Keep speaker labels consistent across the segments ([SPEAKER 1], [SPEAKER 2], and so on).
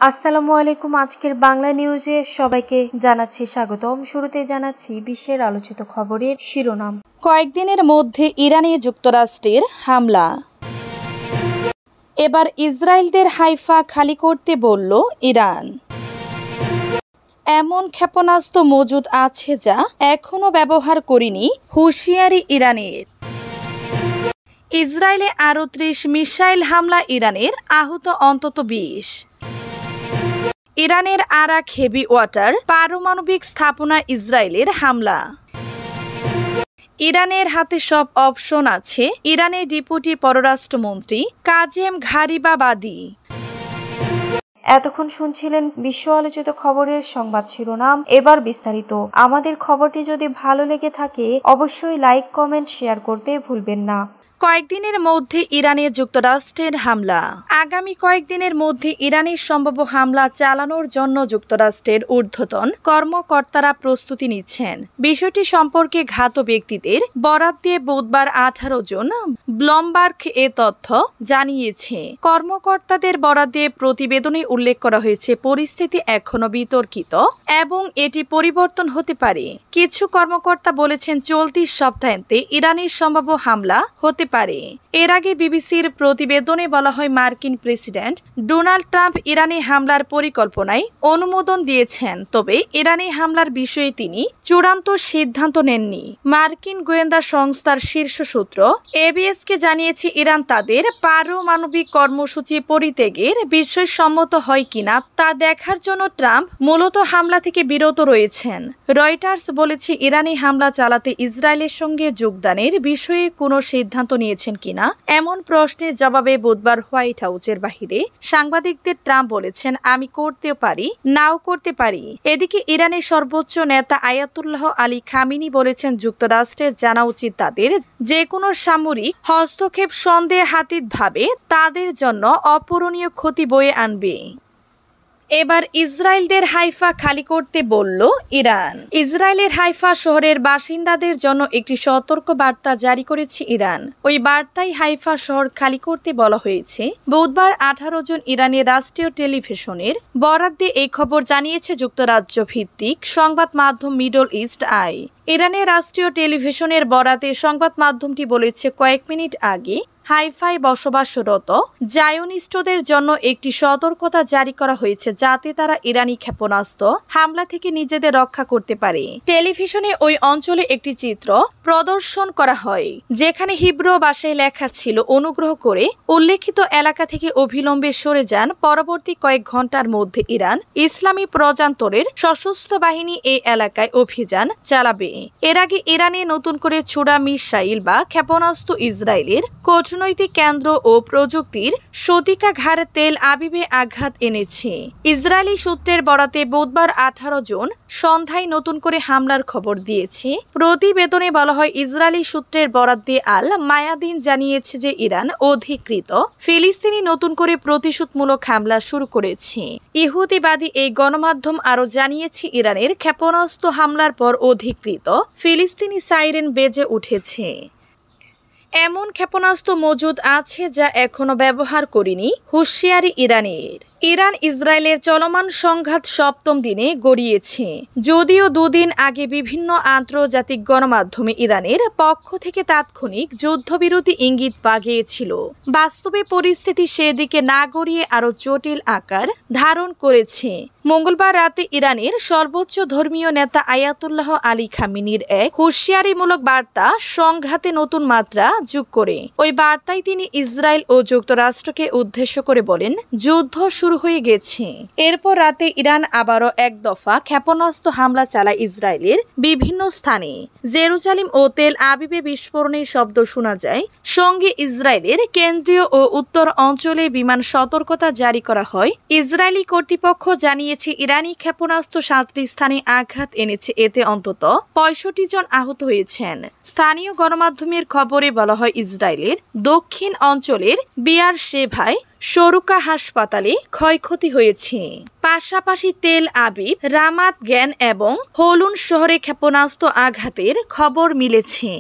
[SPEAKER 1] আসসালামু আলাইকুম। আজকের বাংলা নিউজে সবাইকে জানাচ্ছি স্বাগতম। শুরুতে জানাচ্ছি বিশ্বের আলোচিত খবরের শিরোনাম।
[SPEAKER 2] কয়েকদিনের মধ্যে ইরানে যুক্তরাষ্ট্রের হামলা। এবার ইসরায়েলদের হাইফা খালি করতে বলল ইরান। এমন ক্ষেপণাস্ত্র মজুদ আছে যা এখনো ব্যবহার করেনি, হুঁশিয়ারি ইরানের। ইসরায়েলে আরও ৩০ মিসাইল হামলা, ইরানের আহত অন্তত ২০। ইরানের আরাক হেভি ওয়াটার পারমাণবিক স্থাপনা ইসরায়েলের হামলা। ইরানের হাতে সব অপশন আছে, ইরানের ডেপুটি পররাষ্ট্রমন্ত্রী কাজেম ঘারিবাবাদী।
[SPEAKER 1] এতক্ষণ শুনছিলেন বিশ্ব আলোচিত খবরের সংবাদ শিরোনাম। এবার বিস্তারিত। আমাদের খবরটি যদি ভালো লেগে থাকে অবশ্যই লাইক, কমেন্ট, শেয়ার করতে ভুলবেন না।
[SPEAKER 2] কয়েকদিনের মধ্যে ইরানে যুক্তরাষ্ট্রের হামলা। আগামী কয়েকদিনের মধ্যে ইরানের সম্ভাব্য হামলা চালানোর জন্য যুক্তরাষ্ট্রের ঊর্ধ্বতন কর্মকর্তারা প্রস্তুতি নিচ্ছেন। বিষয়টি সম্পর্কে জ্ঞাত ব্যক্তিদের বরাত দিয়ে বুধবার 18 জুন ব্লুমবার্গ এ তথ্য জানিয়েছে। কর্মকর্তাদের বরাত দিয়ে প্রতিবেদনে উল্লেখ করা হয়েছে, পরিস্থিতি এখনো বিতর্কিত এবং এটি পরিবর্তন হতে পারে। কিছু কর্মকর্তা বলেছেন চলতি সপ্তাহান্তে ইরানের সম্ভাব্য হামলা হতে পারে। এর আগে বিবিসির প্রতিবেদনে বলা হয়, মার্কিন প্রেসিডেন্ট ডোনাল্ড ট্রাম্প ইরানে হামলার পরিকল্পনায় অনুমোদন দিয়েছেন, তবে ইরানে হামলার বিষয়ে তিনি চূড়ান্ত সিদ্ধান্ত নেননি। মার্কিন গোয়েন্দা সংস্থার শীর্ষ সূত্র এবিএসকে জানিয়েছে, ইরান তাদের পারমাণবিক কর্মসূচি পরিত্যাগের বিষয়ে সম্মত হয় কিনা তা দেখার জন্য ট্রাম্প মূলত হামলা থেকে বিরত রয়েছেন। রয়টার্স বলেছে, ইরানে হামলা চালাতে ইসরায়েলের সঙ্গে যোগদানের বিষয়ে কোনো সিদ্ধান্ত নিয়েছেন কিনা এমন প্রশ্নের জবাবে বুধবার হোয়াইট হাউসের বাহিরে সাংবাদিকদের ট্রাম্প বলেছেন, আমি করতেও পারি, নাও করতে পারি। এদিকে ইরানের সর্বোচ্চ নেতা আয়াতুল্লাহ আলী খামিনি বলেছেন, যুক্তরাষ্ট্রের জানা উচিত তাদের যে কোনো সামরিক হস্তক্ষেপ সন্দেহাতীতভাবে তাদের জন্য অপূরণীয় ক্ষতি বয়ে আনবে। এবার ইসরায়েলদের হাইফা খালি করতে বলল ইরান। ইসরায়েলের হাইফা শহরের বাসিন্দাদের জন্য একটি সতর্ক বার্তা জারি করেছে ইরান। ওই বার্তায় হাইফা শহর খালি করতে বলা হয়েছে। বুধবার 18 জুন ইরানের রাষ্ট্রীয় টেলিভিশনের বরাত দিয়ে এই খবর জানিয়েছে যুক্তরাজ্য ভিত্তিক সংবাদ মাধ্যম মিডল ইস্ট আই। ইরানের রাষ্ট্রীয় টেলিভিশনের বরাতে সংবাদ মাধ্যমটি বলেছে, কয়েক মিনিট আগে হাইফায় বসবাসরত জায়োনিস্টদের জন্য একটি সতর্কতা জারি করা হয়েছে, যাতে তারা ইরানি ক্ষেপণাস্ত্র হামলা থেকে নিজেদের রক্ষা করতে পারে। টেলিভিশনে ওই অঞ্চলে একটি চিত্র প্রদর্শন করা হয়, যেখানে হিব্রু ভাষায় লেখা ছিল, অনুগ্রহ করে উল্লেখিত এলাকা থেকে অবিলম্বে সরে যান। পরবর্তী কয়েক ঘন্টার মধ্যে ইরান ইসলামী প্রজাতন্ত্রের সশস্ত্র বাহিনী এই এলাকায় অভিযান চালাবে। এর আগে ইরানে নতুন করে ছোড়া মিসাইল বা ক্ষেপণাস্ত্র ইসরায়েলের কূটনৈতিক কেন্দ্র ও প্রযুক্তির শতিকাঘার তেল আবিবে আঘাত এনেছে। ইসরায়েলি সূত্রের বরাতে বুধবার 18 জুন সন্ধ্যায় নতুন করে হামলার খবর দিয়েছে। প্রতিবেদনে বলা হয়, ইসরায়েলি সূত্রের বরাত দিয়ে আল মায়াদিন জানিয়েছে যে ইরান অধিকৃত ফিলিস্তিনি নতুন করে প্রতিশোধমূলক হামলা শুরু করেছে। ইহুদিবাদী এই গণমাধ্যম আরও জানিয়েছে, ইরানের ক্ষেপণাস্ত্র হামলার পর অধিকৃত ফিলিস্তিনি সাইরেন বেজে উঠেছে। এমন ক্ষেপণাস্ত্র মজুদ আছে যা এখনো ব্যবহার করেনি, হুঁশিয়ারি ইরানের। ইরান ইসরায়েলের চলমান সংঘাত 7ম দিনে গড়িয়েছে। যদিও দুদিন আগে বিভিন্ন আন্তর্জাতিক গণমাধ্যমে ইরানের পক্ষ থেকে তাৎক্ষণিক যুদ্ধবিরতি ইঙ্গিত পাওয়া গিয়েছিল, বাস্তবে পরিস্থিতি সেদিকে না গড়িয়ে আরও জটিল আকার ধারণ করেছে। মঙ্গলবার রাতে ইরানের সর্বোচ্চ ধর্মীয় নেতা আয়াতুল্লাহ আলী খামিনির এক হুঁশিয়ারিমূলক বার্তা সংঘাতে নতুন মাত্রা যোগ করে। ওই বার্তায় তিনি ইসরায়েল ও যুক্তরাষ্ট্রকে উদ্দেশ্য করে বলেন, যুদ্ধ শুরু হয়ে গেছে। এরপর রাতে ইরান আবারও এক দফা ক্ষেপণাস্ত্র হামলা চালায় ইসরায়েলের বিভিন্ন স্থানে। জেরুজালেম ও তেল আবিবে বিস্ফোরণের শব্দ শোনা যায়। সঙ্গে ইসরায়েলের কেন্দ্রীয় ও উত্তর অঞ্চলে বিমান সতর্কতা জারি করা হয়। ইসরায়েলি কর্তৃপক্ষ জানিয়েছে, ইরানি ক্ষেপণাস্ত্র 7টি স্থানে আঘাত এনেছে, এতে অন্তত 65 জন আহত হয়েছেন। স্থানীয় গণমাধ্যমের খবরে বলা হয়, ইসরায়েলের দক্ষিণ অঞ্চলের বিয়ার শেভায় সরুকা হাসপাতালে ক্ষয়ক্ষতি হয়েছে। পাশাপাশি তেল আবিব, রামাত গ্যান এবং হোলুন শহরে ক্ষেপণাস্ত্র আঘাতের খবর মিলেছে।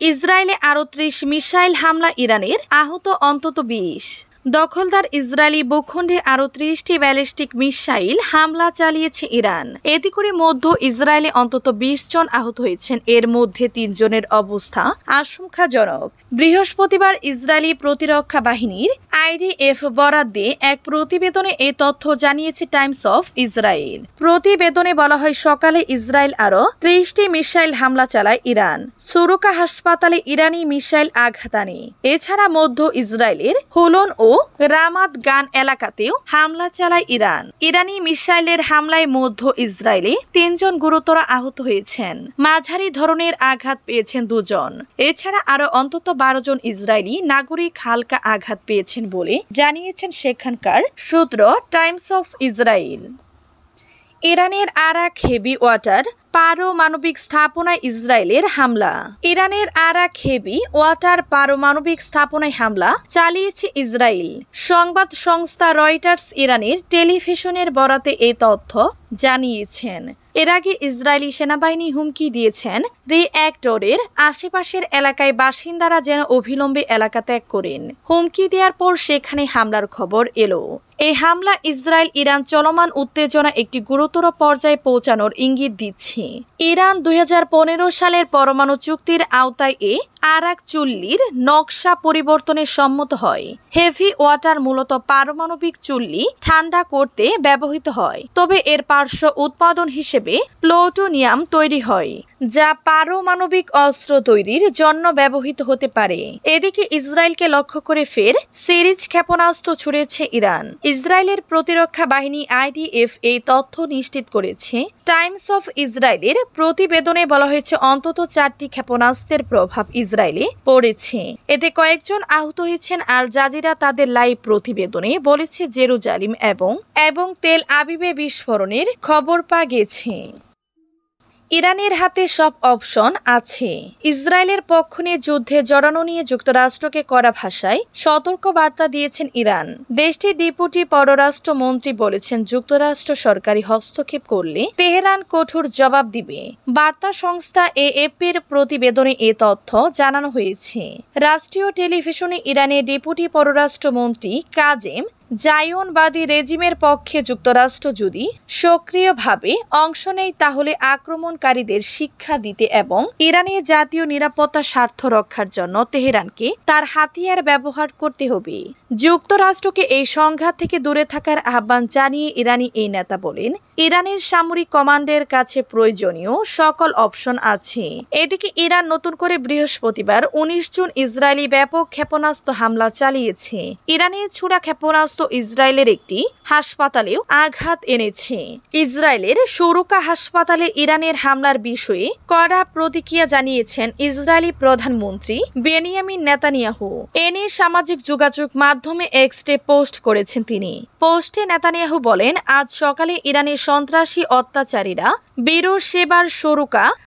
[SPEAKER 2] ইসরায়েলে আরও 30 মিসাইল হামলা, ইরানের আহত অন্তত 20। দখলদার ইসরায়েলি ভূখণ্ডে আরও 30টি ব্যালিস্টিক মিসাইল হামলা চালিয়েছে ইরান। এতে করে মধ্য ইসরায়েলে অন্তত 20 জন আহত হয়েছেন, এর মধ্যে 3 জনের অবস্থা আশঙ্কাজনক। বৃহস্পতিবার ইসরায়েলি প্রতিরক্ষা বাহিনীর IDF বরাদ দিয়ে এক প্রতিবেদনে এই তথ্য জানিয়েছে টাইমস অফ ইসরায়েল। প্রতিবেদনে বলা হয়, সকালে ইসরায়েল আরও 30টি মিসাইল হামলা চালায় ইরান। সুরুকা হাসপাতালে ইরানি মিসাইল আঘাত আনে। এছাড়া মধ্য ইসরায়েলের হুলন ও রামাত গান এলাকাতেও হামলা চালায় ইরান। ইরানি মিসাইলের হামলায় মধ্য ইসরায়েলে 3 জন গুরুতর আহত হয়েছেন, মাঝারি ধরনের আঘাত পেয়েছেন 2 জন। এছাড়া আরো অন্তত 12 জন ইসরায়েলি নাগরিক হালকা আঘাত পেয়েছেন বলে জানিয়েছেন সেখানকার সূত্র টাইমস অফ ইসরায়েল। ইরানের আরাক হেভি ওয়াটার পারমাণবিক স্থাপনায় ইসরায়েলের হামলা। ইরানের আরাক হেভি ওয়াটার পারমাণবিক স্থাপনায় হামলা চালিয়েছে ইসরায়েল। সংবাদ সংস্থা রয়টার্স ইরানের টেলিভিশনের বরাতে এই তথ্য জানিয়েছেন। এর আগে ইসরায়েলি সেনাবাহিনী হুমকি দিয়েছেন, রিঅ্যাক্টরের আশেপাশের এলাকায় বাসিন্দারা যেন অবিলম্বে এলাকা ত্যাগ করেন। হুমকি দেওয়ার পর সেখানে হামলার খবর এলো। এই হামলা ইসরায়েল ইরান চলমান উত্তেজনা একটি গুরুতর পর্যায়ে পৌঁছানোর ইঙ্গিত দিচ্ছে। ইরান 2015 সালের পরমাণু চুক্তির আওতায় আরাক চুল্লির নকশা পরিবর্তনে সম্মত হয়। হেভি ওয়াটার মূলত পারমাণবিক চুল্লি ঠান্ডা করতে ব্যবহৃত হয়, তবে এর পার্শ্ব উৎপাদন হিসেবে প্লুটোনিয়াম তৈরি হয়, যা পারমাণবিক অস্ত্র তৈরির জন্য ব্যবহৃত হতে পারে। এদিকে ইসরায়েলকে লক্ষ্য করে ফের সিরিজ ক্ষেপণাস্ত্র ছুড়েছে ইরান। ইসরায়েলের প্রতিরক্ষা বাহিনী IDF এই তথ্য নিশ্চিত করেছে। টাইমস অফ ইসরায়েলের প্রতিবেদনে বলা হয়েছে, অন্তত 4টি ক্ষেপণাস্ত্রের প্রভাব ইসরায়েলে পড়েছে। এতে কয়েকজন আহত হয়েছেন। আল জাজিরা তাদের লাইভ প্রতিবেদনে বলেছে, জেরুজালেম এবং তেল আবিবে বিস্ফোরণের খবর পাওয়া গেছে। ইরানের হাতে সব অপশন আছে। ইসরায়েলের পক্ষ নিয়ে যুদ্ধে জড়ানো নিয়ে যুক্তরাষ্ট্রকে কড়া ভাষায় সতর্ক বার্তা দিয়েছেন ইরান। দেশটির ডেপুটি পররাষ্ট্র মন্ত্রী বলেছেন, যুক্তরাষ্ট্র সরকারি হস্তক্ষেপ করলে তেহরান কঠোর জবাব দিবে। বার্তা সংস্থা AFP-র প্রতিবেদনে এ তথ্য জানানো হয়েছে। রাষ্ট্রীয় টেলিভিশনে ইরানের ডেপুটি পররাষ্ট্র মন্ত্রী কাজেম জায়নবাদী রেজিমের পক্ষে যুক্তরাষ্ট্র যদি সক্রিয়ভাবে অংশ নেয় তাহলে আক্রমণকারীদের শিক্ষা দিতে এবং ইরানের জাতীয় নিরাপত্তা স্বার্থ রক্ষার জন্য তেহরানকে তার হাতিয়ার ব্যবহার করতে হবে। যুক্তরাষ্ট্রকে এই সংঘাত থেকে দূরে থাকার আহ্বান জানিয়ে ইরানি এই নেতা বলেন, ইরানের সামরিক কমান্ডের কাছে প্রয়োজনীয় সকল অপশন আছে। এদিকে ইরান নতুন করে বৃহস্পতিবার 19 জুন ইসরায়েলি ব্যাপক ক্ষেপণাস্ত্র হামলা চালিয়েছে। ইরানের ছোড়া ক্ষেপণাস্ত্র ইসরায়েলের একটি হাসপাতালেও আঘাত এনেছে। ইসরায়েলের সুরুকা হাসপাতালে ইরানের হামলার বিষয়ে কড়া প্রতিক্রিয়া জানিয়েছেন ইসরায়েলি প্রধানমন্ত্রী বেনিয়ামিন নেতানিয়াহু। এ নিয়ে সামাজিক যোগাযোগ মাধ্যমে এক্সে পোস্ট করেছেন তিনি। পোস্টে নেতানিয়াহু বলেন, আজ সকালে ইরানের সন্ত্রাসী অত্যাচারীরা বেরোশেবার সুরুকা